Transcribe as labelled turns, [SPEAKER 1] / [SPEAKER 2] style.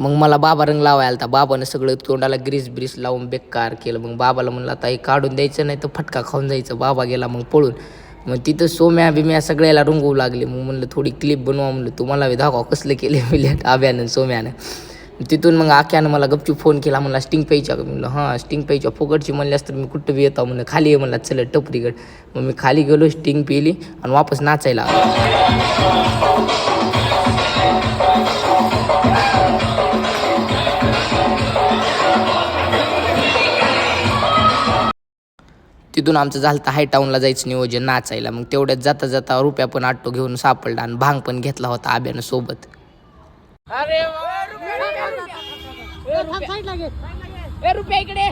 [SPEAKER 1] मग मला बाबा रंग लावायला आलता. बाबानं सगळं तोंडाला ग्रीस ब्रीस लावून बेकार केलं. मग बाबाला म्हणलं आता हे काढून द्यायचं नाही तर फटका खाऊन जायचं. बाबा गेला मग पळून. मग तिथं सोम्या बिम्या सगळ्याला रंगवू लागले. मग म्हणलं थोडी क्लिप बनवा म्हणलं, तुम्हाला दाखवा कसलं केले मिलेट आब्यानं सोम्यानं. तिथून मग आख्यानं मला गपचूप फोन केला, म्हणला स्टिंग प्यायच्या का? म्हणलं हां स्टिंग प्यायच्या. फुकटची म्हणल्यास तर मी कुठं बी येतो म्हणलं, खाली ये म्हणला चल टपरीकडे. मग मी खाली गेलो, स्टिंग पिली आणि वापस नाचायला आलो. तिथून आमचं झालं तर हायटाऊनला जायचं नियोजन नाचायला. मग तेवढ्यात जाता जाता रुपया पण ऑटो घेऊन सापडला आणि भांग पण घेतला होता आब्यानं सोबत. रुपया इकडे